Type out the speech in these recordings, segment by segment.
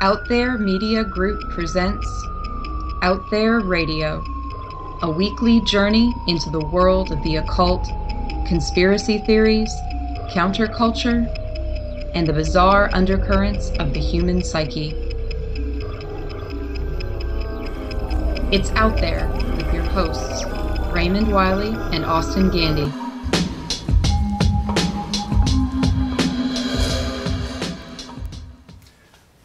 Out There Media Group presents Out There Radio, a weekly journey into the world of the occult, conspiracy theories, counterculture, and the bizarre undercurrents of the human psyche. It's Out There with your hosts, Raymond Wiley and Austin Gandy.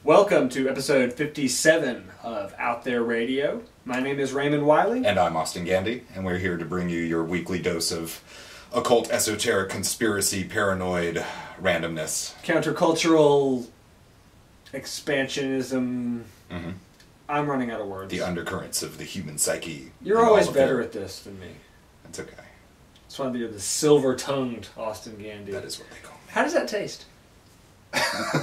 Welcome to episode 57 of Out There Radio. My name is Raymond Wiley. And I'm Austin Gandy, and we're here to bring you your weekly dose of occult, esoteric, conspiracy, paranoid randomness. Countercultural expansionism. Mm-hmm. I'm running out of words. The undercurrents of the human psyche. You're always better at this than me. That's okay. That's why you're the silver-tongued Austin Gandy. That is what they call me. How does that taste?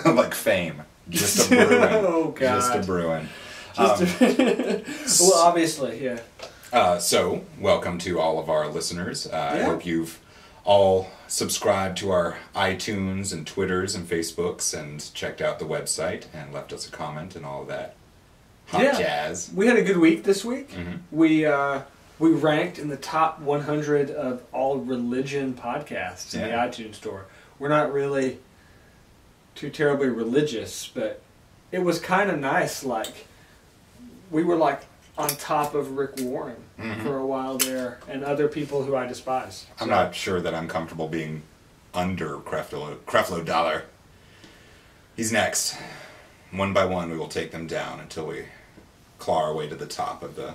Like fame. Just a brewing. Oh, God. Just a brewing. Well, obviously, yeah. So, welcome to all of our listeners. I hope you've all subscribed to our iTunes and Twitters and Facebooks and checked out the website and left us a comment and all of that hot jazz. We had a good week this week. Mm-hmm. We ranked in the top 100 of all religion podcasts in the iTunes store. We're not really too terribly religious, but it was kind of nice. Like, we were like on top of Rick Warren for a while there, and other people who I despise. I'm not sure that I'm comfortable being under Creflo Dollar. He's next. One by one, we will take them down until we claw our way to the top of the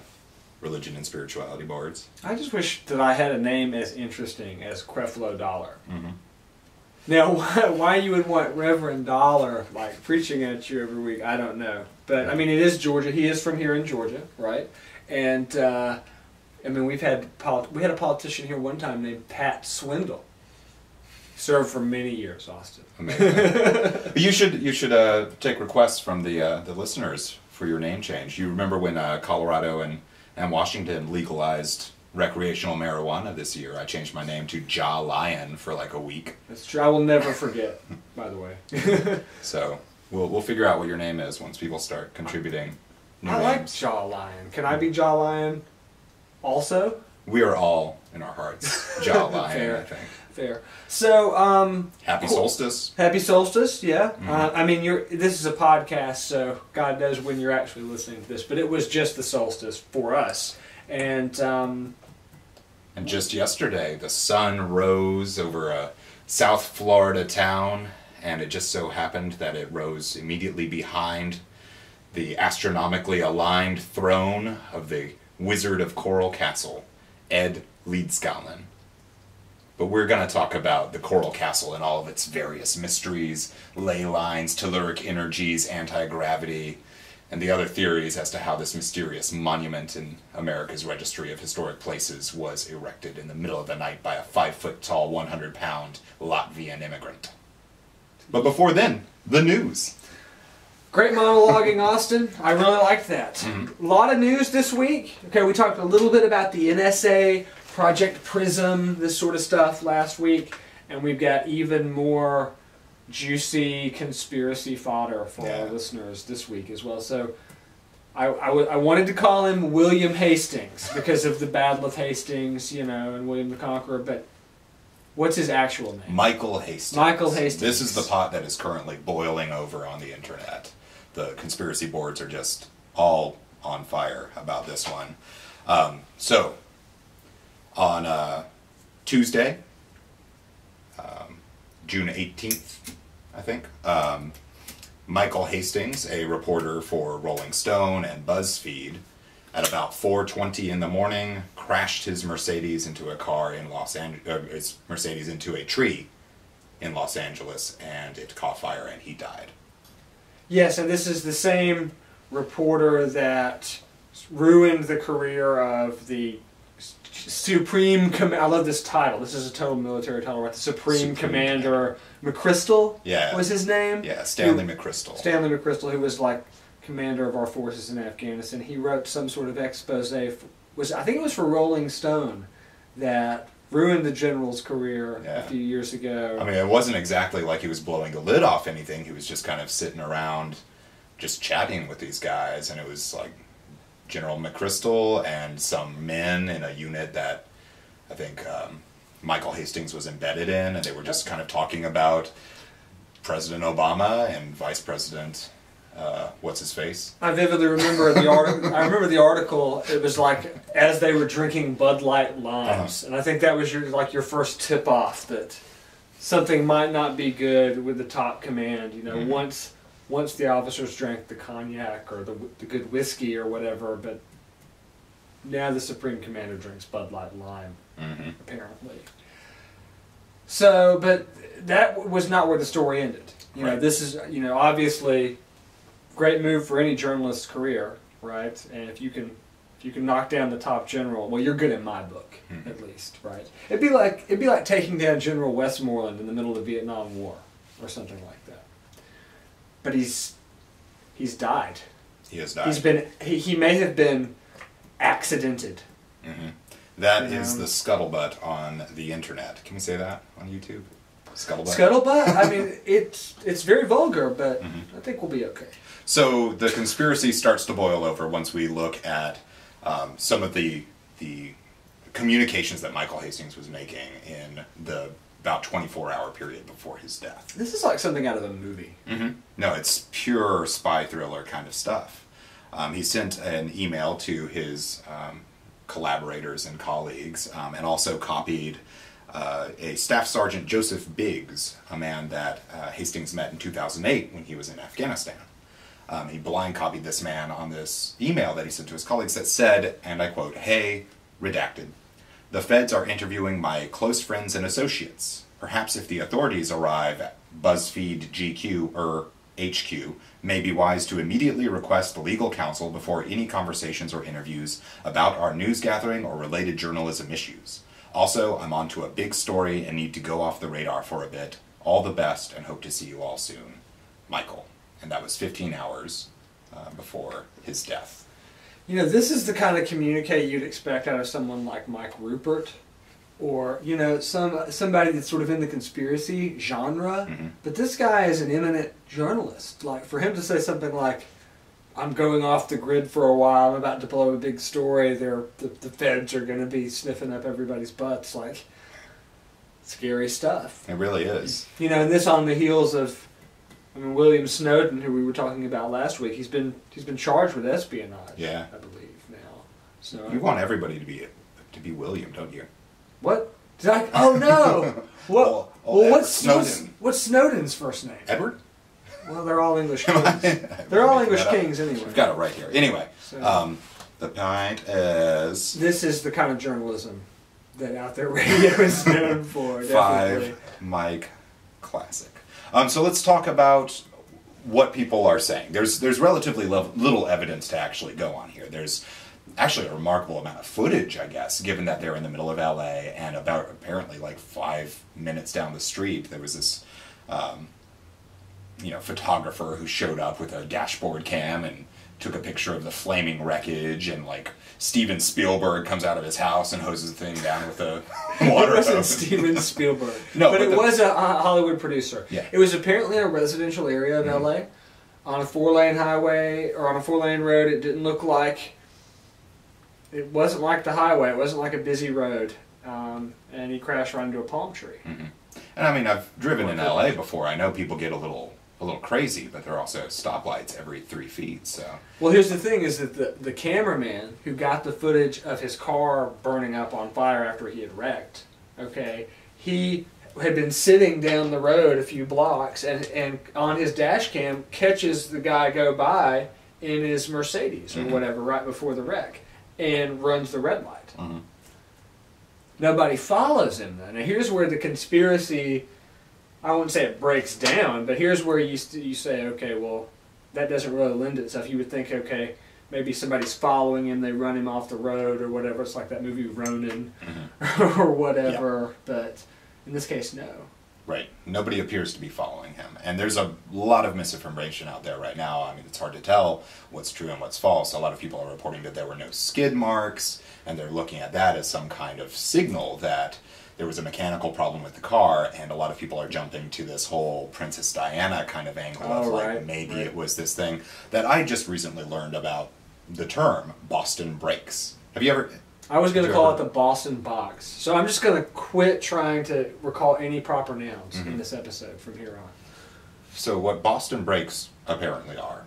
religion and spirituality boards. I just wish that I had a name as interesting as Creflo Dollar. Mm-hmm. Now, why you would want Reverend Dollar like preaching at you every week, I don't know. But I mean, it is Georgia. He is from here in Georgia, right? And I mean, we had a politician here one time named Pat Swindle. Served for many years, Austin. Amazing. You should take requests from the listeners for your name change. You remember when Colorado and Washington legalized recreational marijuana this year? I changed my name to Jaw Lion for like a week. That's true. I will never forget, by the way. So we'll figure out what your name is once people start contributing new names. I like Jaw Lion. Can I be Jaw Lion also? We are all in our hearts Jaw Lion. Fair. I think. Fair. So, Happy solstice. Happy solstice, yeah. Mm-hmm. I mean, this is a podcast, so God knows when you're actually listening to this, but it was just the solstice for us. And just yesterday, the sun rose over a South Florida town, and it just so happened that it rose immediately behind the astronomically aligned throne of the Wizard of Coral Castle, Ed Leedskalnin. But we're going to talk about the Coral Castle and all of its various mysteries, ley lines, telluric energies, anti-gravity, and the other theories as to how this mysterious monument in America's Registry of Historic Places was erected in the middle of the night by a 5-foot-tall, 100-pound Latvian immigrant. But before then, the news. Great monologuing, Austin. I really liked that. Mm-hmm. A lot of news this week. Okay, we talked a little bit about the NSA, Project Prism, this sort of stuff last week, and we've got even more juicy conspiracy fodder for our listeners this week as well. So I wanted to call him William Hastings because of the Battle of Hastings, and William the Conqueror, but what's his actual name? Michael Hastings. Michael Hastings. This is the pot that is currently boiling over on the internet. The conspiracy boards are just all on fire about this one. So, on Tuesday, June 18th, I think, Michael Hastings, a reporter for Rolling Stone and BuzzFeed, at about 4:20 in the morning, crashed his Mercedes into a car in his Mercedes into a tree in Los Angeles, and it caught fire and he died. Yes, and this is the same reporter that ruined the career of the Supreme Commander. I love this title. This is a total military title, right? The Supreme Commander McChrystal was his name? Yeah, Stanley McChrystal. Stanley McChrystal, who was like commander of our forces in Afghanistan. He wrote some sort of expose. I think it was for Rolling Stone, that ruined the general's career a few years ago. I mean, it wasn't exactly like he was blowing the lid off anything. He was just kind of sitting around just chatting with these guys, and it was like General McChrystal and some men in a unit that I think Michael Hastings was embedded in, and they were just kind of talking about President Obama and Vice President what's his face? I vividly remember the article. I remember the article. It was like as they were drinking Bud Light limes, and I think that was your first tip off that something might not be good with the top command. You know, once the officers drank the cognac or the good whiskey or whatever, but now the Supreme Commander drinks Bud Light lime, apparently. So, but that was not where the story ended. You know, this is obviously. Great move for any journalist's career, right? And if you can knock down the top general, well, you're good in my book, at least, right? It'd be like taking down General Westmoreland in the middle of the Vietnam War, or something like that. But he's died. He has died. He may have been accidented. That is the scuttlebutt on the internet. Can we say that on YouTube? Scuttlebutt. Scuttlebutt. I mean, it's very vulgar, but I think we'll be okay. So the conspiracy starts to boil over once we look at some of the communications that Michael Hastings was making in the about 24-hour period before his death. This is like something out of a movie. No, it's pure spy thriller kind of stuff. He sent an email to his collaborators and colleagues, and also copied a Staff Sergeant Joseph Biggs, a man that Hastings met in 2008 when he was in Afghanistan. He blind copied this man on this email that he sent to his colleagues that said, and I quote, "Hey, redacted. The feds are interviewing my close friends and associates. Perhaps if the authorities arrive at BuzzFeed GQ or HQ, may be wise to immediately request legal counsel before any conversations or interviews about our news gathering or related journalism issues. Also, I'm onto a big story and need to go off the radar for a bit. All the best and hope to see you all soon. Michael." And that was 15 hours before his death. You know, this is the kind of communique you'd expect out of someone like Mike Rupert, or somebody that's sort of in the conspiracy genre. But this guy is an eminent journalist. Like, for him to say something like, "I'm going off the grid for a while. I'm about to blow a big story. The feds are going to be sniffing up everybody's butts." Like, scary stuff. It really is. You know, and this on the heels of. I mean, William Snowden, who we were talking about last week, he's been charged with espionage. Yeah, I believe now. So you want everybody to be William, don't you? What? Did I? Oh no! What? What's Snowden? What's Snowden's first name? Edward. Well, they're all English kings. They're all English kings anyway. We've got it right here. Anyway, so, the point is, this is the kind of journalism that Out There Radio is known for. Definitely. 5 Mike classic. So let's talk about what people are saying. There's relatively little evidence to actually go on here. There's actually a remarkable amount of footage, I guess, given that they're in the middle of LA, and about apparently like 5 minutes down the street there was this photographer who showed up with a dashboard cam and took a picture of the flaming wreckage, and like Steven Spielberg comes out of his house and hoses the thing down with a water hose. It wasn't Steven Spielberg. No, but it was a Hollywood producer. Yeah. It was apparently in a residential area of LA, on a 4-lane highway, or on a 4-lane road. It didn't look like, it wasn't like the highway, it wasn't like a busy road, and he crashed right into a palm tree. And I mean, I've driven in LA before. I know people get a little crazy, but there are also stoplights every 3 feet, so. Well, here's the thing, is that the cameraman who got the footage of his car burning up on fire after he had wrecked, okay, he had been sitting down the road a few blocks, and on his dash cam catches the guy go by in his Mercedes or whatever right before the wreck, and runs the red light. Nobody follows him then. Now here's where the conspiracy, I wouldn't say it breaks down, but here's where you say, okay, well, that doesn't really lend itself. You would think, okay, maybe somebody's following him, they run him off the road or whatever. It's like that movie Ronin or whatever. Yeah. But in this case, no. Right. Nobody appears to be following him. And there's a lot of misinformation out there right now. I mean, it's hard to tell what's true and what's false. A lot of people are reporting that there were no skid marks, and they're looking at that as some kind of signal that there was a mechanical problem with the car, and a lot of people are jumping to this whole Princess Diana kind of angle of like maybe it was this thing that I just recently learned about the term Boston brakes. Have you ever... I was going to call it the Boston box. So I'm just going to quit trying to recall any proper nouns in this episode from here on. So what Boston brakes apparently are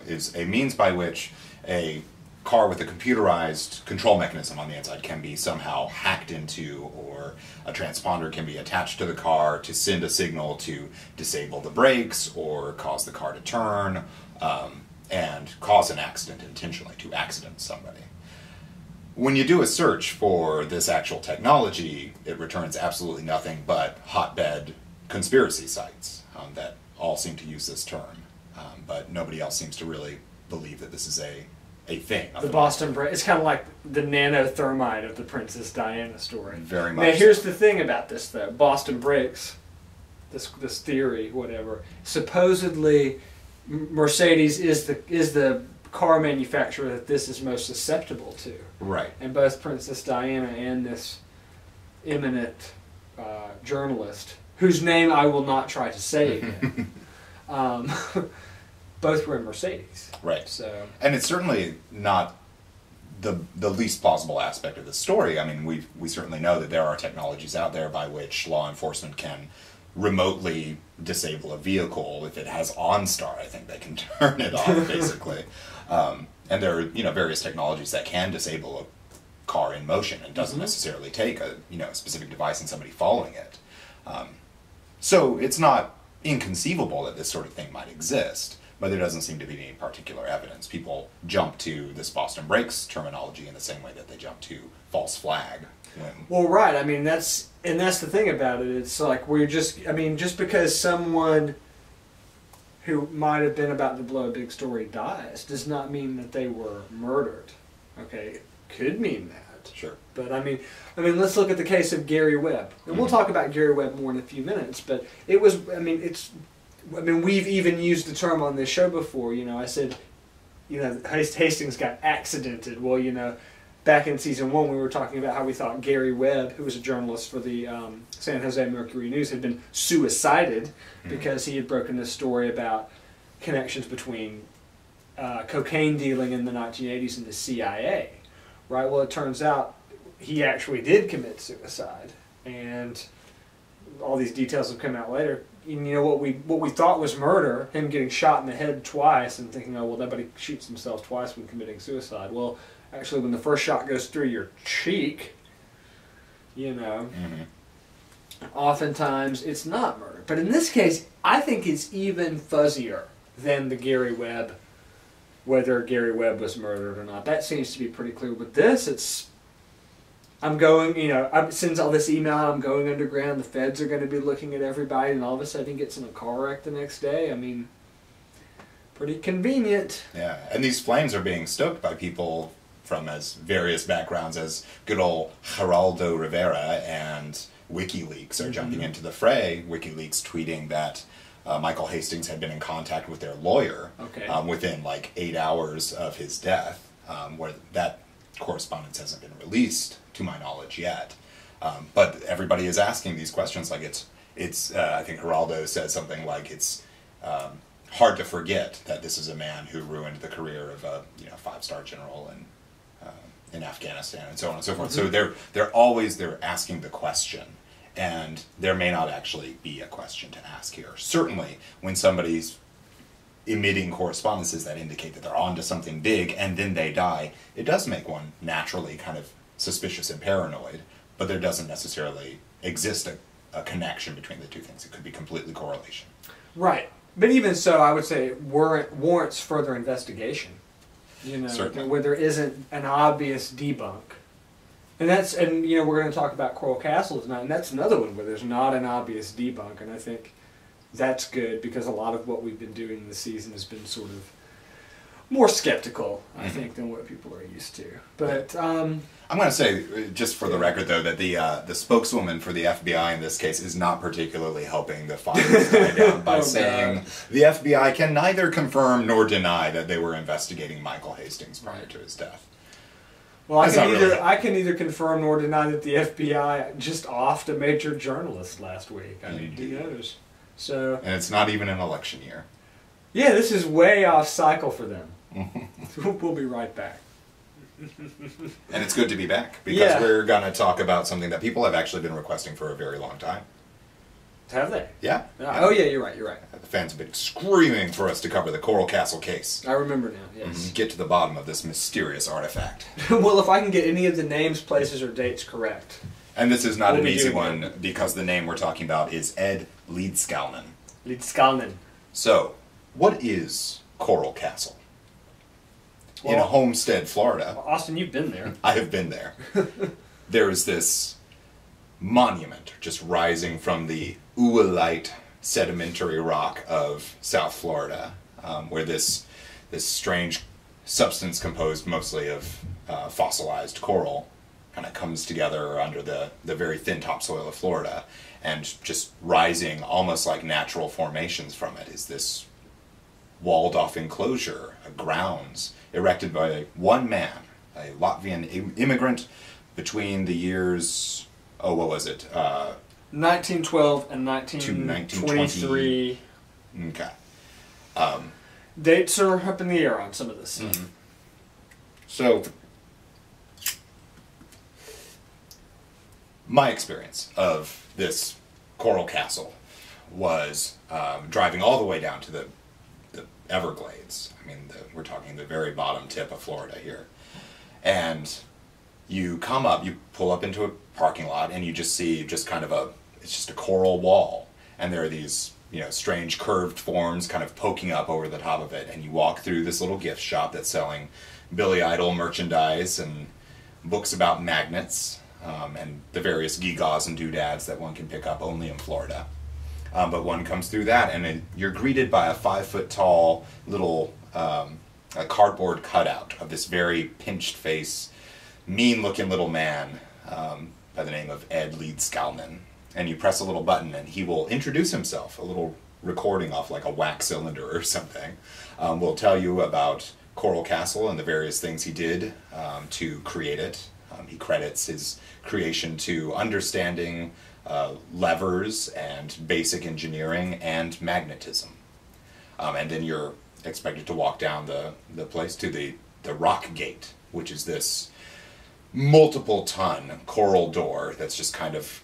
is a means by which a car with a computerized control mechanism on the inside can be somehow hacked into, or a transponder can be attached to the car to send a signal to disable the brakes or cause the car to turn and cause an accident intentionally, to accident somebody. When you do a search for this actual technology, it returns absolutely nothing but hotbed conspiracy sites that all seem to use this term. But nobody else seems to really believe that this is a thing. The Boston brake, it's kind of like the nanothermite of the Princess Diana story. Very much. Now here's the thing about this though, Boston brakes, this theory, whatever, supposedly Mercedes is the car manufacturer that this is most susceptible to. Right. And both Princess Diana and this eminent journalist, whose name I will not try to say again, both were in Mercedes. Right. So, and it's certainly not the least plausible aspect of the story. I mean, we certainly know that there are technologies out there by which law enforcement can remotely disable a vehicle. If it has OnStar, I think they can turn it off, basically. And there are, various technologies that can disable a car in motion, and doesn't necessarily take a, specific device and somebody following it. So it's not inconceivable that this sort of thing might exist, but there doesn't seem to be any particular evidence. People jump to this Boston brakes terminology in the same way that they jump to false flag. Well, right. I mean, that's the thing about it. It's like just because someone who might have been about to blow a big story dies does not mean that they were murdered. Okay, it could mean that. Sure. But I mean, let's look at the case of Gary Webb, and we'll talk about Gary Webb more in a few minutes. But it was, we've even used the term on this show before. I said, Hastings got accidented. Well, back in season 1, we were talking about how we thought Gary Webb, who was a journalist for the San Jose Mercury News, had been suicided because he had broken this story about connections between cocaine dealing in the 1980s and the CIA. Right? Well, it turns out he actually did commit suicide, and all these details have come out later. What we thought was murder, him getting shot in the head twice, and thinking, oh well, nobody shoots themselves twice when committing suicide. Well, actually, when the first shot goes through your cheek, oftentimes it's not murder. But in this case, I think it's even fuzzier than the Gary Webb, whether Gary Webb was murdered or not. That seems to be pretty clear. With this, I'm going, since all this email, I'm going underground, the feds are going to be looking at everybody, and all of a sudden he gets in a car wreck the next day. I mean, pretty convenient. Yeah, and these flames are being stoked by people from as various backgrounds as good old Geraldo Rivera, and WikiLeaks are jumping into the fray. WikiLeaks tweeting that Michael Hastings had been in contact with their lawyer within like 8 hours of his death, where that correspondence hasn't been released to my knowledge yet. But everybody is asking these questions like it's I think Geraldo said something like it's hard to forget that this is a man who ruined the career of a 5-star general in Afghanistan, and so on and so forth. So they're asking the question, and there may not actually be a question to ask here. Certainly, when somebody's emitting correspondences that indicate that they're onto something big and then they die, it does make one naturally kind of suspicious and paranoid, but there doesn't necessarily exist a connection between the two things. It could be completely correlation. Right. But even so, I would say it warrants further investigation. Certainly. Where there isn't an obvious debunk. And we're going to talk about Coral Castle tonight, and that's another one where there's not an obvious debunk, and I think that's good because a lot of what we've been doing this season has been sort of more skeptical, I think, than what people are used to. But I'm going to say, just for the record, though, that the spokeswoman for the FBI in this case is not particularly helping the fires die down by saying the FBI can neither confirm nor deny that they were investigating Michael Hastings prior to his death. well, I can neither confirm nor deny that the FBI just offed a major journalist last week. I mean, who knows? So, And it's not even an election year. yeah, this is way off cycle for them. We'll be right back. And it's good to be back, because Yeah. we're going to talk about something that people have actually been requesting for a very long time. Have they? Yeah. Oh, yeah, you're right. The fans have been screaming for us to cover the Coral Castle case. I remember now, yes. Get to the bottom of this mysterious artifact. Well, if I can get any of the names, places, or dates correct. And this is not We'll an be easy doing one, because the name we're talking about is Ed Leedskalnin. Leedskalnin. So, what is Coral Castle? In Well- Homestead, Florida. Austin, you've been there. I have been there. There is this monument just rising from the oolite sedimentary rock of South Florida, where this strange substance composed mostly of fossilized coral kind of comes together under the very thin topsoil of Florida, and just rising almost like natural formations from it is this walled-off enclosure, grounds erected by one man, a Latvian immigrant between the years, 1912 and 1923. Okay. Dates are up in the air on some of this. So, my experience of this Coral Castle was driving all the way down to the Everglades. I mean, we're talking the very bottom tip of Florida here. And you come up, you pull up into a parking lot, and you just see just kind of it's just a coral wall. And there are these, strange curved forms kind of poking up over the top of it. And you walk through this little gift shop that's selling Billy Idol merchandise and books about magnets, and the various gewgaws and doodads that one can pick up only in Florida. But one comes through that, and you're greeted by a 5-foot-tall little a cardboard cutout of this very pinched face, mean-looking little man by the name of Ed Leedskalnin. And you press a little button, and he will introduce himself, a little recording off like a wax cylinder or something. Will tell you about Coral Castle and the various things he did to create it. He credits his creation to understanding levers and basic engineering and magnetism. And then you're expected to walk down the place to the rock gate, which is this multiple-ton coral door that's just kind of,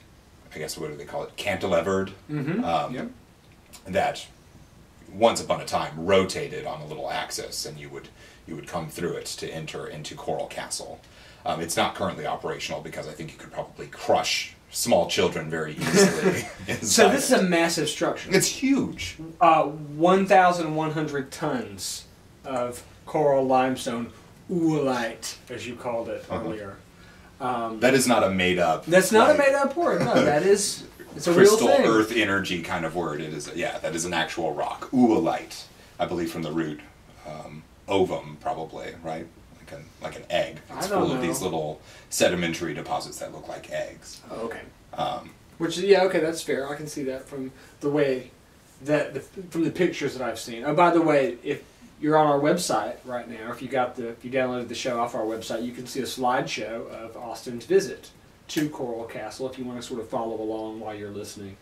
I guess, what do they call it, cantilevered, that once upon a time rotated on a little axis, and you would come through it to enter into Coral Castle. It's not currently operational because I think you could probably crush small children very easily. So this is a massive structure. It's huge. 1,100 tons of coral limestone oolite, as you called it earlier. That is not a made-up... That's not a made-up word. No, it's a real crystal thing. earth energy kind of word. It is, that is an actual rock. Oolite, I believe from the root ovum, probably, right? Like an egg. It's full of these little sedimentary deposits that look like eggs. Oh, okay. Okay, that's fair. I can see that from the way from the pictures that I've seen. Oh, by the way, if you're on our website right now, if you downloaded the show off our website, you can see a slideshow of Austin's visit to Coral Castle if you want to sort of follow along while you're listening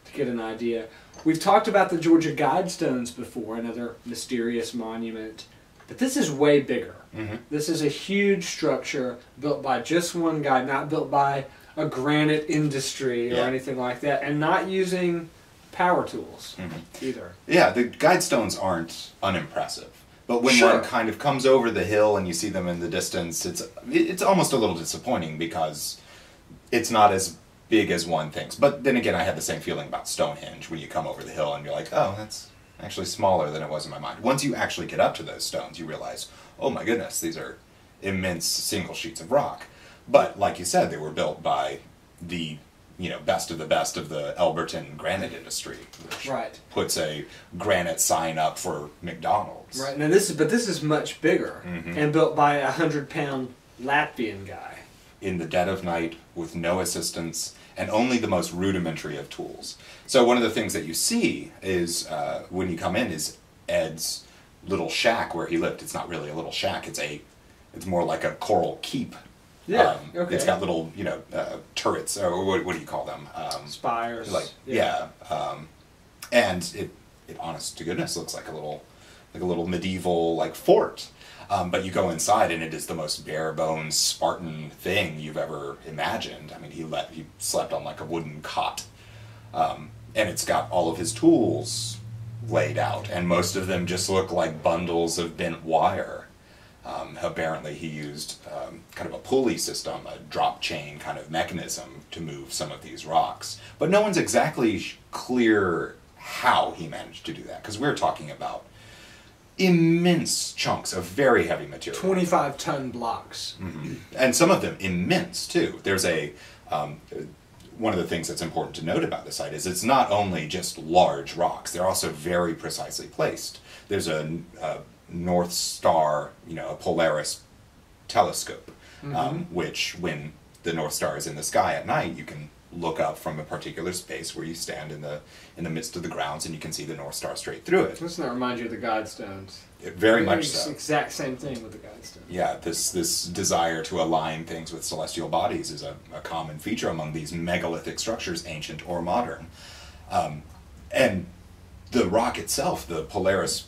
to get an idea. We've talked about the Georgia Guidestones before, another mysterious monument. But this is way bigger. This is a huge structure built by just one guy, not built by a granite industry or anything like that, and not using power tools either. Yeah, the Guidestones aren't unimpressive. But when one kind of comes over the hill and you see them in the distance, it's almost a little disappointing because it's not as big as one thinks. But then again, I had the same feeling about Stonehenge when you come over the hill and you're like, oh, that's actually smaller than it was in my mind. Once you actually get up to those stones, you realize, oh my goodness, these are immense single sheets of rock. But like you said, they were built by the best of the best of the Elberton granite industry, which Right. puts a granite sign up for McDonald's. Right. Now this is much bigger and built by a 100-pound Latvian guy. In the dead of night with no assistance and only the most rudimentary of tools. So one of the things that you see is when you come in is Ed's little shack where he lived. It's not really a little shack. It's more like a coral keep. Yeah. Okay. It's got little turrets, or what do you call them? Spires. And it honest to goodness looks like a little medieval like fort. But you go inside and it is the most bare bones Spartan thing you've ever imagined. I mean, he slept on like a wooden cot, and it's got all of his tools laid out, and most of them just look like bundles of bent wire. Apparently, he used kind of a pulley system, a drop chain kind of mechanism to move some of these rocks. But no one's exactly clear how he managed to do that, because we're talking about immense chunks of very heavy material. 25-ton blocks. Mm-hmm. And some of them immense, too. There's one of the things that's important to note about the site is it's not only just large rocks, they're also very precisely placed. There's a North Star, a Polaris telescope, which when the North Star is in the sky at night, you can look up from a particular space where you stand in the midst of the grounds and you can see the North Star straight through it. Doesn't that remind you of the Guidestones? Very much so. Exact same thing with the Guidestones. Yeah, this desire to align things with celestial bodies is a common feature among these megalithic structures, ancient or modern. And the rock itself, the Polaris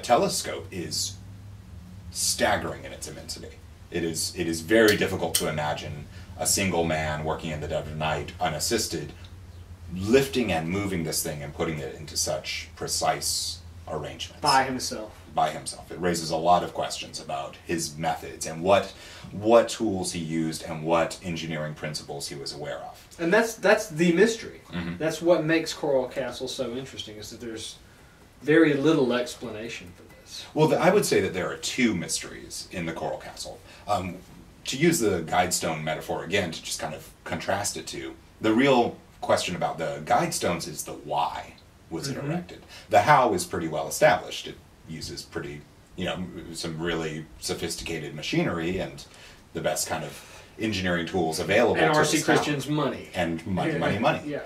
telescope, is staggering in its immensity. It is very difficult to imagine a single man working in the dead of night, unassisted, lifting and moving this thing and putting it into such precise arrangements. By himself. By himself. It raises a lot of questions about his methods and what tools he used and what engineering principles he was aware of. And that's the mystery. Mm-hmm. That's what makes Coral Castle so interesting, is that there's very little explanation for this. Well, I would say that there are two mysteries in the Coral Castle. To use the Guidestone metaphor again, to just kind of contrast it to, the real question about the Guidestones is the why was it erected. The how is pretty well established. It uses some really sophisticated machinery and the best kind of engineering tools available. And to R.C. Christian's money. And money. Yeah.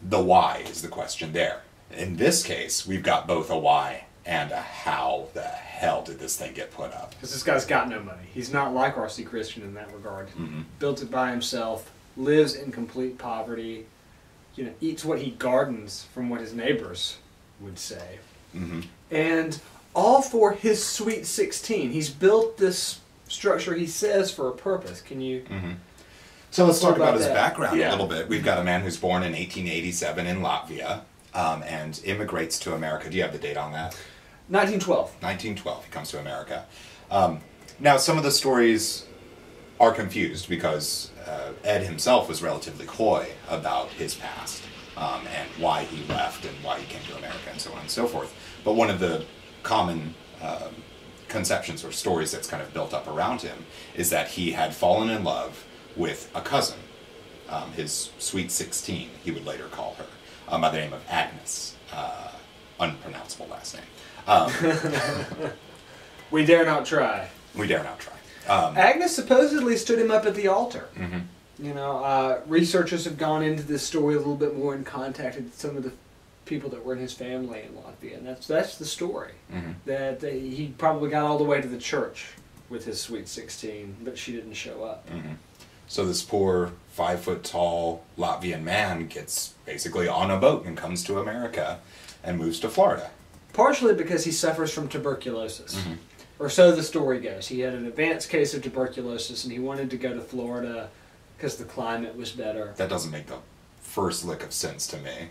The why is the question there. In this case, we've got both a why and a how the hell did this thing get put up. Because this guy's got no money. He's not like R.C. Christian in that regard. Built it by himself, lives in complete poverty, eats what he gardens from what his neighbors would say. And all for his Sweet 16. He's built this structure, he says, for a purpose. Can you... So let's talk about his that? background Yeah. a little bit. We've got a man who's born in 1887 in Latvia and immigrates to America. Do you have the date on that? 1912. 1912. He comes to America. Now, some of the stories are confused because Ed himself was relatively coy about his past and why he left and why he came to America and so on and so forth. But one of the common conceptions or stories that's kind of built up around him is that he had fallen in love with a cousin, his Sweet 16, he would later call her, by the name of Agnes. Unpronounceable last name. We dare not try. We dare not try. Agnes supposedly stood him up at the altar. Researchers have gone into this story a little bit more and contacted some of the people that were in his family in Latvia, and that's the story. That he probably got all the way to the church with his Sweet 16, but she didn't show up. So this poor 5-foot-tall Latvian man gets basically on a boat and comes to America and moves to Florida. Partially because he suffers from tuberculosis. Or so the story goes. He had an advanced case of tuberculosis and he wanted to go to Florida because the climate was better. That doesn't make the first lick of sense to me.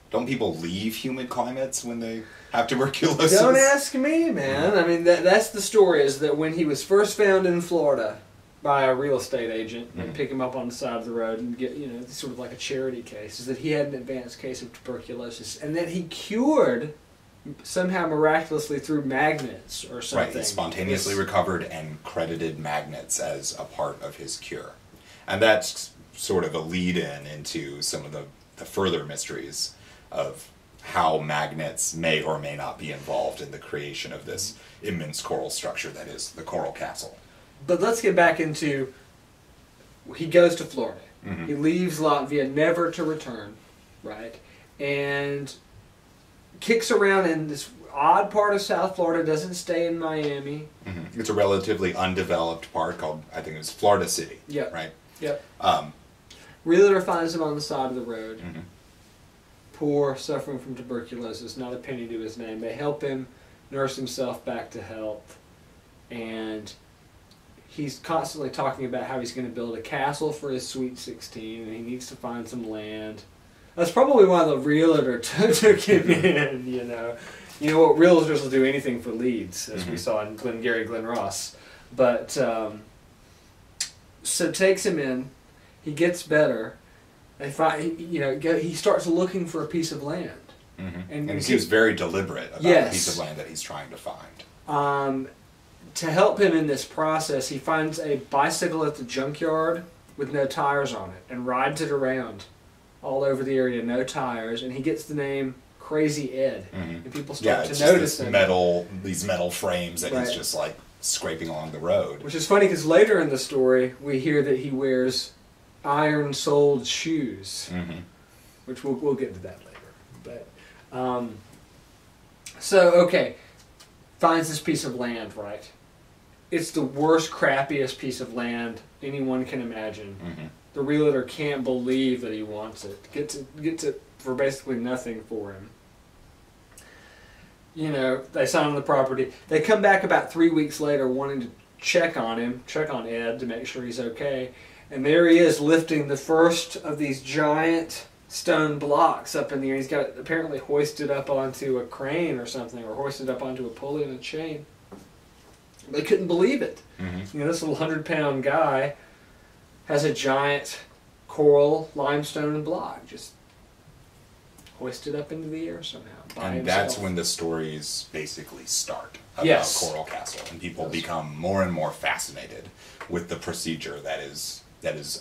Don't people leave humid climates when they have tuberculosis? Don't ask me, man. I mean, that's the story, is that when he was first found in Florida by a real estate agent and pick him up on the side of the road and get, sort of like a charity case, is that he had an advanced case of tuberculosis and that he cured somehow miraculously through magnets or something. Right, he spontaneously recovered and credited magnets as a part of his cure. And that sort of a lead-in into some of the further mysteries of how magnets may or may not be involved in the creation of this immense coral structure that is the Coral Castle. But let's get back into, he goes to Florida. Mm-hmm. He leaves Latvia never to return, right? And kicks around in this odd part of South Florida, doesn't stay in Miami. Mm-hmm. It's a relatively undeveloped part called, I think it was Florida City. Yep. Right? Yep. Realtor finds him on the side of the road. Mm-hmm. Poor, suffering from tuberculosis, not a penny to his name. They help him nurse himself back to health. And he's constantly talking about how he's going to build a castle for his Sweet 16, and he needs to find some land. That's probably why the realtor took him in, you know. You know what, realtors will do anything for leads, as we saw in Glengarry Glen Ross. But, so takes him in, he gets better, they find, you know, he starts looking for a piece of land. Mm-hmm. And he seems very deliberate about the piece of land that he's trying to find. To help him in this process, he finds a bicycle at the junkyard with no tires on it and rides it around all over the area, no tires, and he gets the name Crazy Ed. Mm-hmm. And people start to notice him. These metal frames that he's just like scraping along the road. Which is funny because later in the story we hear that he wears iron-soled shoes, which we'll get to that later. But so okay, finds this piece of land, right? It's the worst, crappiest piece of land anyone can imagine. The realtor can't believe that he wants it. Gets it for basically nothing for him. You know, they sign on the property. They come back about 3 weeks later wanting to check on Ed to make sure he's okay. And there he is lifting the first of these giant stone blocks up in the air. He's got it apparently hoisted up onto a crane or something, or hoisted up onto a pulley and a chain. They couldn't believe it. You know, this little 100-pound guy has a giant coral limestone block just hoisted up into the air somehow. And that's when the stories basically start about Coral Castle, and people become more and more fascinated with the procedure that is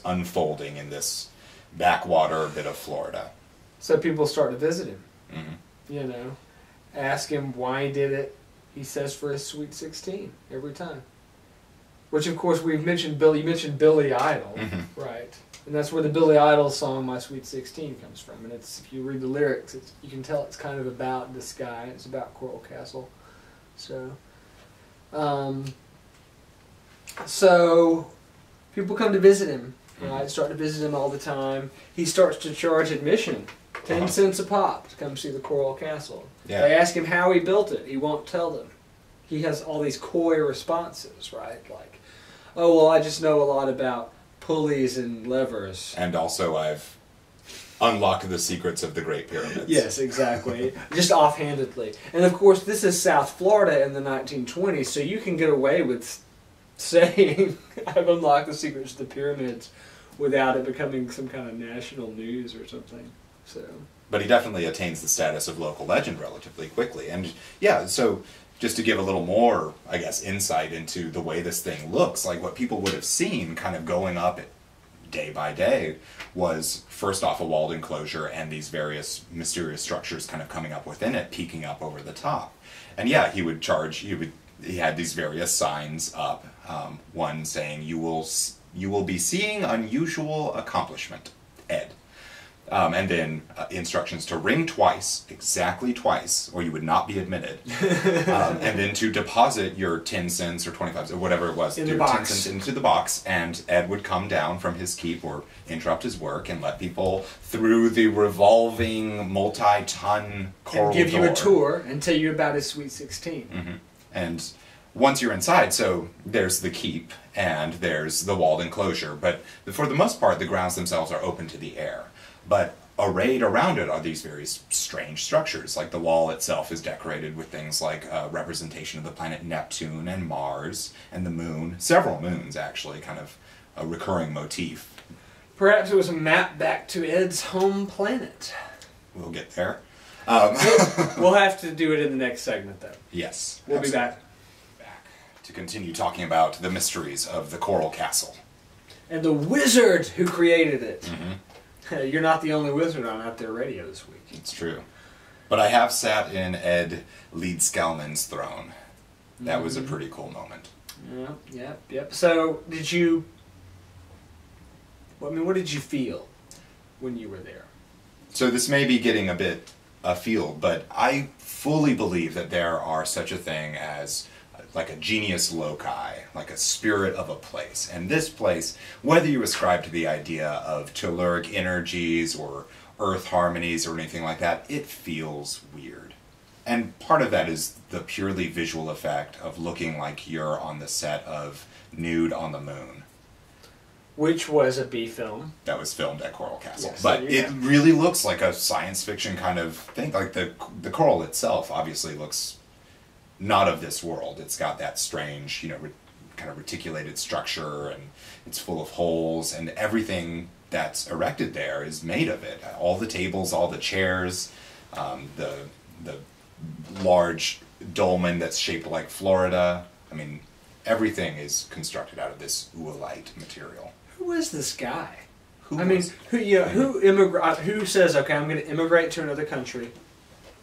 unfolding in this backwater bit of Florida. So people start to visit him. You know, ask him why he did it. He says for his Sweet 16 every time. Which, of course, you mentioned Billy Idol, right? And that's where the Billy Idol song "My Sweet 16" comes from. And it's, if you read the lyrics, you can tell it's kind of about this guy. It's about Coral Castle. So, so people come to visit him. Right? Start to visit him all the time. He starts to charge admission, 10 cents a pop, to come see the Coral Castle. Yeah. They ask him how he built it. He won't tell them. He has all these coy responses, right? Like, oh, well, I just know a lot about pulleys and levers. And also I've unlocked the secrets of the Great Pyramids. Yes, exactly. Just offhandedly. And of course, this is South Florida in the 1920s, so you can get away with saying, I've unlocked the secrets of the pyramids without it becoming some kind of national news or something. So. But he definitely attains the status of local legend relatively quickly. And yeah, so just to give a little more, I guess, insight into the way this thing looks, like what people would have seen kind of going up it day by day was first off a walled enclosure and these various mysterious structures kind of coming up within it, peeking up over the top. And yeah, he had these various signs up, one saying, you will be seeing unusual accomplishment, Ed. And then instructions to ring twice, exactly twice, or you would not be admitted. And then to deposit your 10 cents or 25 cents, or whatever it was, 10 cents into the box, and Ed would come down from his keep or interrupt his work and let people through the revolving multi-ton coral door. And give you a tour and tell you about his Sweet 16. And once you're inside, so there's the keep and there's the walled enclosure, but for the most part the grounds themselves are open to the air. But arrayed around it are these very strange structures, like the wall itself is decorated with things like a representation of the planet Neptune and Mars and the moon, several moons actually, kind of a recurring motif. Perhaps it was a map back to Ed's home planet. We'll get there. We'll have to do it in the next segment, though. Yes. We'll be back. To continue talking about the mysteries of the Coral Castle. and the wizard who created it. Mm-hmm. You're not the only wizard on Out There Radio this week. It's true. But I have sat in Ed Leedskalnin's throne. That was a pretty cool moment. Yep. So, what did you feel when you were there? So this may be getting a bit afield, but I fully believe that there are such a thing as like a genius loci, like a spirit of a place. And this place, whether you ascribe to the idea of telluric energies or earth harmonies or anything like that, it feels weird. And part of that is the purely visual effect of looking like you're on the set of Nude on the Moon. Which was a B film. That was filmed at Coral Castle. Yes, but it really looks like a science fiction kind of thing. Like the coral itself obviously looks not of this world. It's got that strange, kind of reticulated structure, and it's full of holes, and everything that's erected there is made of it. All the tables, all the chairs, the large dolmen that's shaped like Florida. I mean, everything is constructed out of this oolite material. Who is this guy? Who says, okay, I'm going to immigrate to another country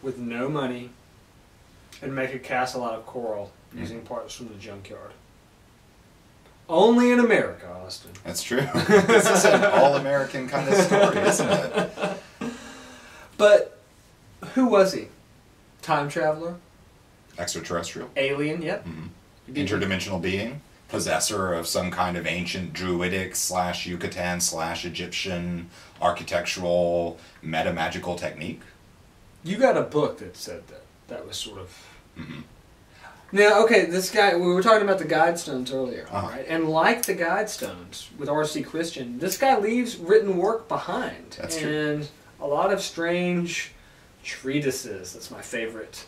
with no money and make a castle out of coral using parts from the junkyard? Only in America, Austin. That's true. This is an all-American kind of story, isn't it? But who was he? Time traveler? Extraterrestrial? Alien, yep. Mm-hmm. Interdimensional being? Possessor of some kind of ancient druidic / Yucatan / Egyptian architectural meta-magical technique? You got a book that said that. That was sort of... Mm-hmm. Now, okay, this guy, we were talking about the Guidestones earlier, Uh-huh. right? And like the Guidestones with R.C. Christian, this guy leaves written work behind. That's true. And a lot of strange treatises. That's my favorite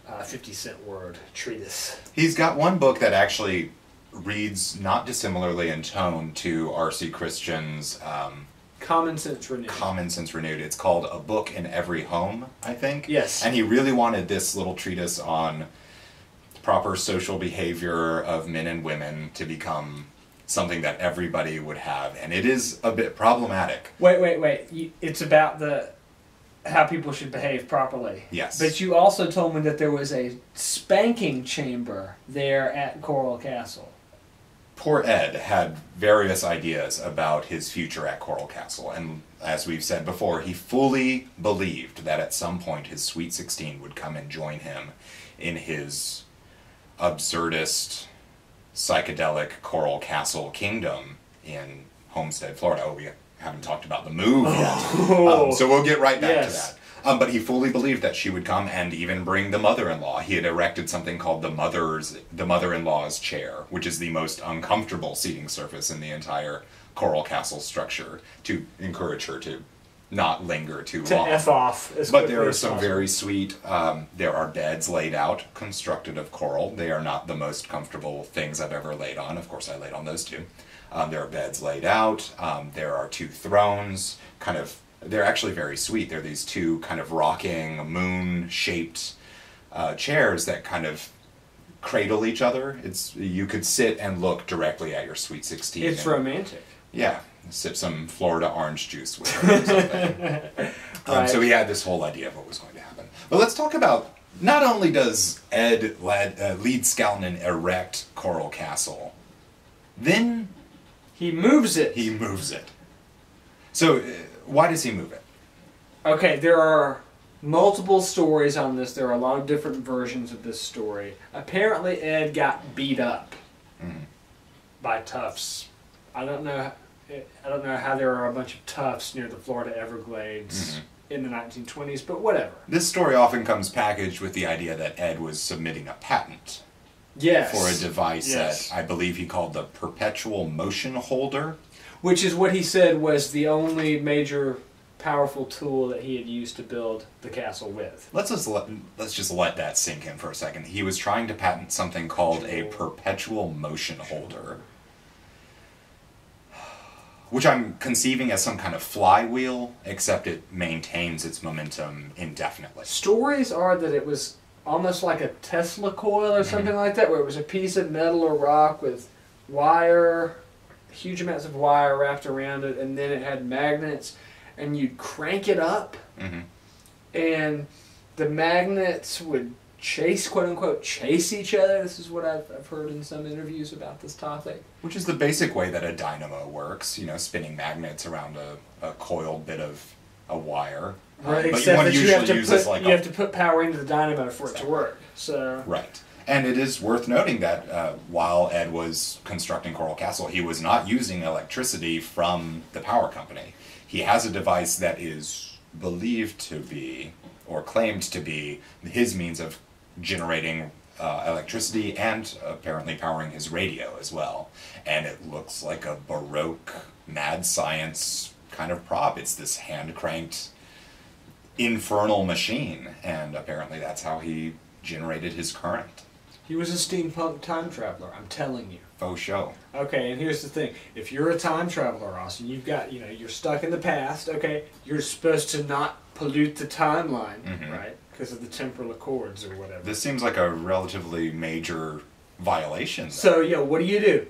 50-cent word, treatise. He's got one book that actually reads not dissimilarly in tone to R.C. Christian's Common Sense Renewed. Common Sense Renewed. It's called A Book in Every Home, I think. Yes. And he really wanted this little treatise on proper social behavior of men and women to become something that everybody would have. And it is a bit problematic. Wait. It's about how people should behave properly. Yes. But you also told me that there was a spanking chamber there at Coral Castle. Poor Ed had various ideas about his future at Coral Castle, and as we've said before, he fully believed that at some point his Sweet 16 would come and join him in his absurdist, psychedelic Coral Castle kingdom in Homestead, Florida. Oh, we haven't talked about the move yet, so we'll get right back to that. But he fully believed that she would come and even bring the mother-in-law. He had erected something called the mother-in-law's chair, which is the most uncomfortable seating surface in the entire Coral Castle structure, to encourage her to not linger too long. To F off. But there are some very sweet, there are beds laid out, constructed of coral. They are not the most comfortable things I've ever laid on. Of course, I laid on those too. There are beds laid out. There are 2 thrones, they're actually very sweet. They're these 2 kind of rocking, moon-shaped chairs that kind of cradle each other. You could sit and look directly at your Sweet 16. It's romantic. Yeah, sip some Florida orange juice with her or something. Right. So he had this whole idea of what was going to happen. But let's talk about, not only does Ed Leedskalnin erect Coral Castle, then he moves it. He moves it. So, why does he move it? Okay, there are multiple stories on this. There are a lot of different versions of this story. Apparently, Ed got beat up by toughs. I don't know how there are a bunch of toughs near the Florida Everglades in the 1920s, but whatever. This story often comes packaged with the idea that Ed was submitting a patent. Yes. For a device that I believe he called the perpetual motion holder. Which is what he said was the only major powerful tool that he had used to build the castle with. Let's just let that sink in for a second. He was trying to patent something called a perpetual motion holder, which I'm conceiving as some kind of flywheel, except it maintains its momentum indefinitely. Stories are that it was almost like a Tesla coil or something like that, where it was a piece of metal or rock with wire huge amounts of wire wrapped around it, and then it had magnets, and you'd crank it up, and the magnets would chase, quote unquote, chase each other. This is what I've heard in some interviews about this topic. Which is the basic way that a dynamo works, spinning magnets around a coiled bit of a wire. Right, but except one that usually uses you have to put power into the dynamo for it to work. So right. And it is worth noting that while Ed was constructing Coral Castle, he was not using electricity from the power company. He has a device that is believed to be, or claimed to be, his means of generating electricity and apparently powering his radio as well. And it looks like a Baroque mad science kind of prop. It's this hand-cranked infernal machine, and apparently that's how he generated his current. he was a steampunk time traveler, I'm telling you. Faux show. Okay, and here's the thing. If you're a time traveler, Austin, you've got, you're stuck in the past, okay? You're supposed to not pollute the timeline, right? Because of the temporal accords or whatever. This seems like a relatively major violation. So, what do?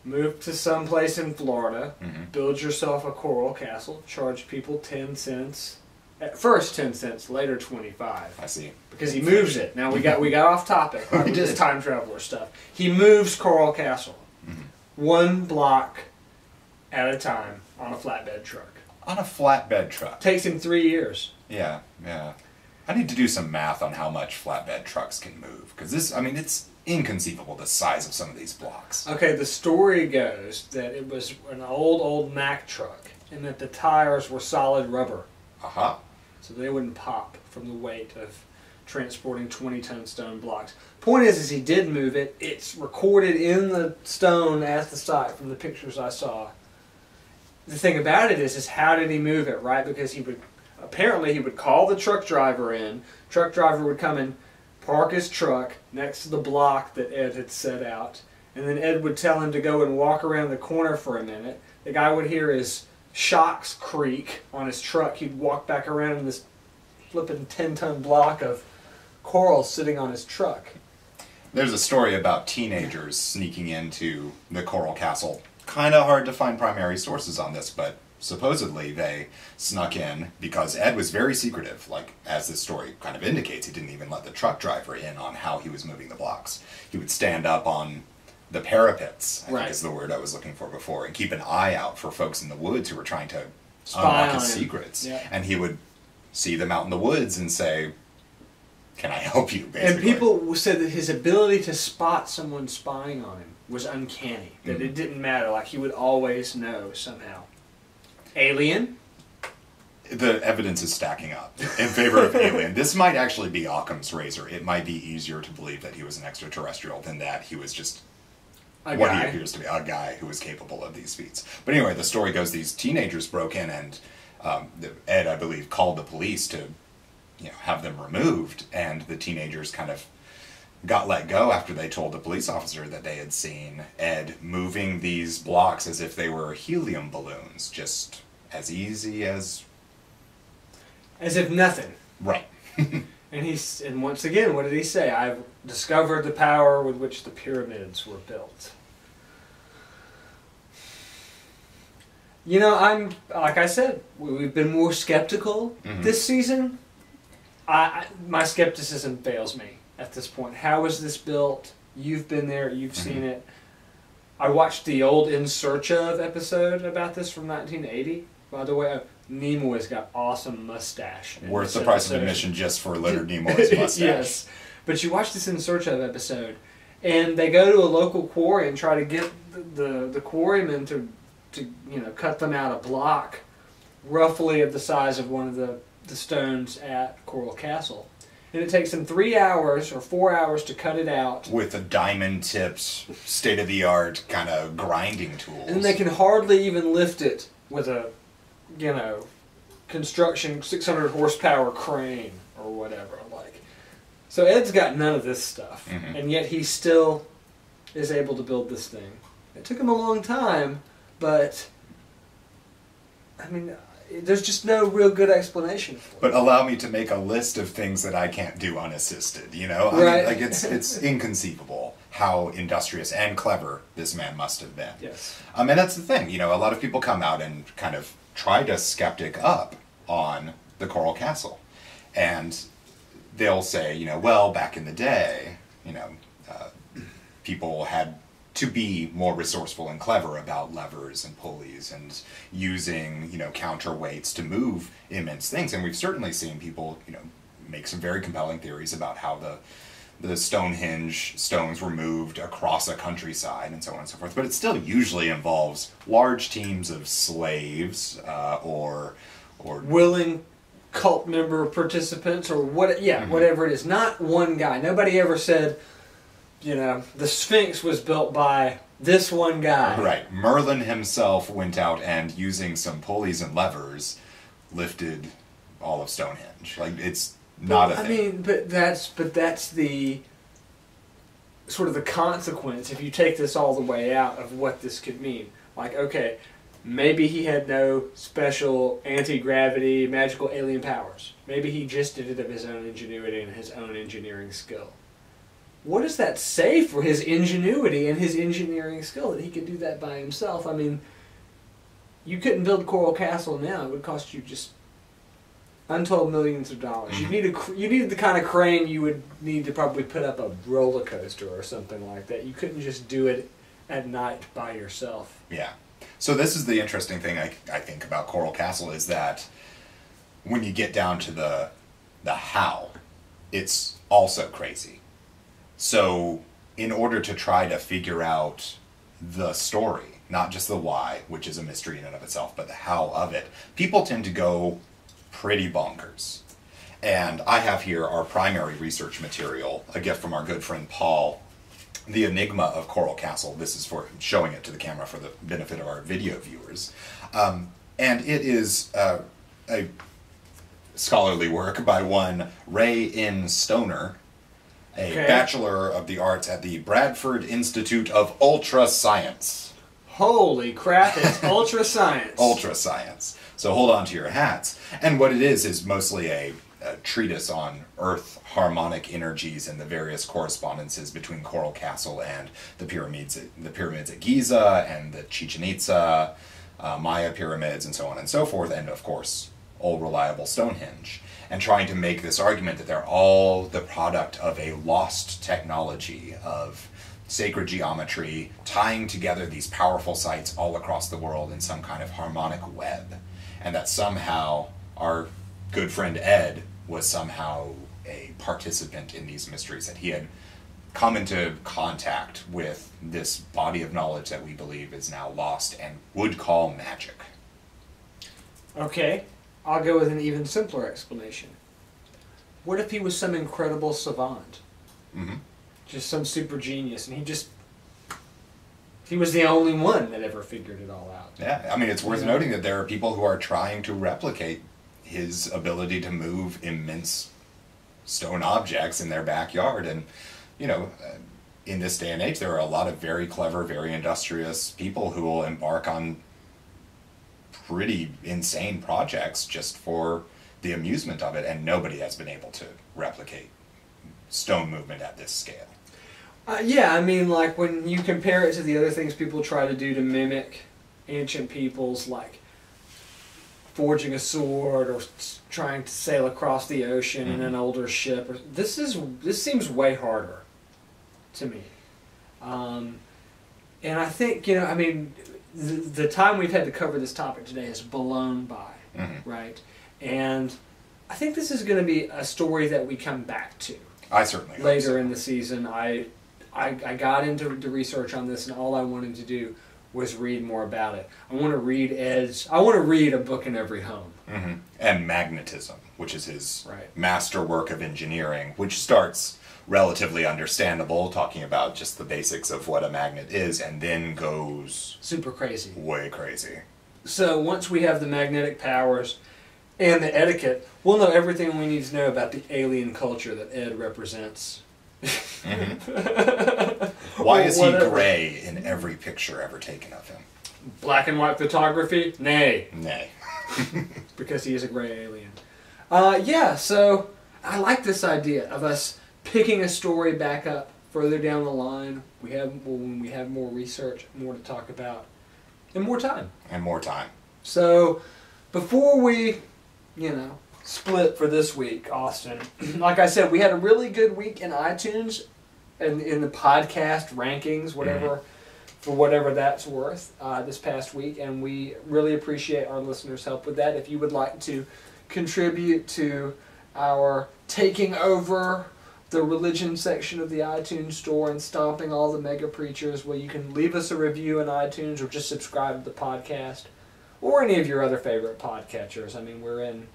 Move to some place in Florida, build yourself a coral castle, charge people 10 cents. At first 10 cents, later 25. I see. Because he moves it. Now we got off topic right, with this time traveler stuff. He moves Coral Castle one block at a time on a flatbed truck. On a flatbed truck. Takes him 3 years. Yeah. I need to do some math on how much flatbed trucks can move. Because it's inconceivable the size of some of these blocks. Okay, the story goes that it was an old Mack truck and that the tires were solid rubber. Aha. So they wouldn't pop from the weight of transporting 20-ton stone blocks. Point is he did move it. It's recorded in the stone at the site from the pictures I saw. The thing about it is how did he move it, right? Because he would call the truck driver in. Truck driver would come and park his truck next to the block that Ed had set out. And then Ed would tell him to go and walk around the corner for a minute. The guy would hear his shocks creak on his truck. He'd walk back around in this flipping 10-ton block of coral sitting on his truck. There's a story about teenagers sneaking into the Coral Castle. Kind of hard to find primary sources on this, but supposedly they snuck in because Ed was very secretive. Like, as this story kind of indicates, he didn't even let the truck driver in on how he was moving the blocks. He would stand up on the parapets, I think is the word I was looking for before, and keep an eye out for folks in the woods who were trying to unlock his secrets. Yeah. And he would see them out in the woods and say, "Can I help you?" Basically. And people said that his ability to spot someone spying on him was uncanny. That it didn't matter. Like, he would always know somehow. Alien? The evidence is stacking up in favor of Alien. This might actually be Occam's razor. It might be easier to believe that he was an extraterrestrial than that he was just he appears to be, a guy who was capable of these feats. But anyway, the story goes these teenagers broke in and Ed, I believe, called the police to have them removed, and the teenagers kind of got let go after they told the police officer that they had seen Ed moving these blocks as if they were helium balloons, just as easy as if nothing. Right. And once again, what did he say? I've discovered the power with which the pyramids were built. I'm like I said, we've been more skeptical this season. My skepticism fails me at this point. How was this built? You've been there. You've seen it. I watched the old In Search Of episode about this from 1980. By the way, Nimoy's got awesome mustache. Worth the price of admission just for Leonard Nimoy's mustache. Yes. But you watch this In Search Of episode, and they go to a local quarry and try to get the quarrymen to cut them out a block roughly of the size of one of the stones at Coral Castle. And it takes them 3 hours or 4 hours to cut it out. With a diamond-tipped, state-of-the-art kind of grinding tools. And they can hardly even lift it with a, construction 600 horsepower crane or whatever. So Ed's got none of this stuff. And yet he still is able to build this thing. It took him a long time, but there's just no real good explanation for it. But allow me to make a list of things that I can't do unassisted, Right. It's inconceivable. how industrious and clever this man must have been. Yes. And that's the thing, you know, a lot of people come out and kind of try to skeptic up on the Coral Castle. And they'll say, you know, well, back in the day, you know, people had to be more resourceful and clever about levers and pulleys and using, you know, counterweights to move immense things. And we've certainly seen people, you know, make some very compelling theories about how the Stonehenge stones were moved across a countryside and so on and so forth. But it still usually involves large teams of slaves or willing cult member participants or what? Yeah, whatever it is. Not one guy. Nobody ever said, you know, the Sphinx was built by this one guy. Right. Merlin himself went out and, using some pulleys and levers, lifted all of Stonehenge. Like, it's not a thing. I mean, but that's the sort of the consequence if you take this all the way out of what this could mean. Like, okay, maybe he had no special anti-gravity, magical alien powers. Maybe he just did it of his own ingenuity and his own engineering skill. What does that say for his ingenuity and his engineering skill that he could do that by himself? I mean, you couldn't build Coral Castle now. It would cost you just untold millions of dollars. You needed the kind of crane you would need to probably put up a roller coaster or something like that. You couldn't just do it at night by yourself. Yeah. So this is the interesting thing I think about Coral Castle, is that when you get down to the how, it's also crazy. So in order to try to figure out the story, not just the why, which is a mystery in and of itself, but the how of it, people tend to go pretty bonkers. And I have here our primary research material, a gift from our good friend Paul, The Enigma of Coral Castle. This is for showing it to the camera for the benefit of our video viewers. And it is a scholarly work by one Ray N. Stoner, a Bachelor of the Arts at the Bradford Institute of Ultra Science. Holy crap, it's ultra science. Ultra science. So hold on to your hats. And what it is mostly a treatise on Earth harmonic energies and the various correspondences between Coral Castle and the pyramids at Giza and the Chichen Itza, Maya pyramids, and so on and so forth, and of course, old reliable Stonehenge. And trying to make this argument that they're all the product of a lost technology of sacred geometry, tying together these powerful sites all across the world in some kind of harmonic web. And that somehow our good friend Ed was somehow a participant in these mysteries, that he had come into contact with this body of knowledge that we believe is now lost and would call magic. Okay, I'll go with an even simpler explanation. What if he was some incredible savant? Mm-hmm. Just some super genius, and he was the only one that ever figured it all out. Yeah, I mean, it's worth noting that there are people who are trying to replicate his ability to move immense stone objects in their backyard. And, you know, in this day and age, there are a lot of very clever, very industrious people who will embark on pretty insane projects just for the amusement of it, and nobody has been able to replicate stone movement at this scale. Yeah, I mean, like, when you compare it to the other things people try to do to mimic ancient peoples, like forging a sword or trying to sail across the ocean in an older ship, this seems way harder to me. And I think, you know, I mean, the time we've had to cover this topic today has blown by, right? And I think this is going to be a story that we come back to. I certainly hope later so. in the season. I got into the research on this, and all I wanted to do was read more about it. I want to read A Book in Every Home. Mm-hmm. And Magnetism, which is his masterwork of engineering, which starts relatively understandable, talking about just the basics of what a magnet is, and then goes super crazy. Way crazy. So once we have the magnetic powers and the etiquette, we'll know everything we need to know about the alien culture that Ed represents. Why is he gray in every picture ever taken of him? Black and white photography? Nay. Nay. Because he is a gray alien. Yeah, so I like this idea of us picking a story back up further down the line, when we have more research, more to talk about, and more time. And more time. So, before we, split for this week, Austin, like I said, we had a really good week in iTunes and in the podcast rankings, whatever, for whatever that's worth, this past week, and we really appreciate our listeners' help with that. If you would like to contribute to our taking over the religion section of the iTunes store and stomping all the mega preachers, well, you can leave us a review in iTunes or just subscribe to the podcast or any of your other favorite podcatchers. I mean, we're in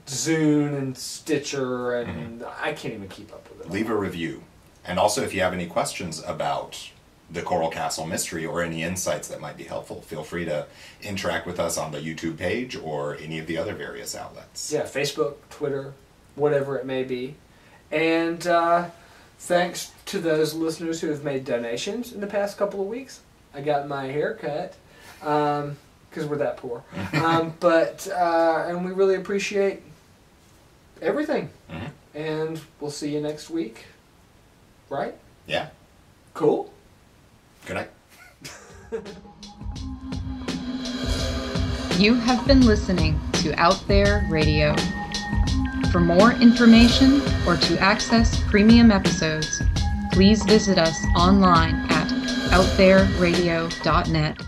Zune and Stitcher, and I can't even keep up with it. Leave a review. And also, if you have any questions about the Coral Castle mystery or any insights that might be helpful, feel free to interact with us on the YouTube page or any of the other various outlets. Yeah, Facebook, Twitter, whatever it may be. And thanks to those listeners who have made donations in the past couple of weeks. I got my hair cut because we're that poor. And we really appreciate everything. And we'll see you next week. Right? Yeah. Cool. Good night. You have been listening to Out There Radio. For more information or to access premium episodes, please visit us online at outthereradio.net.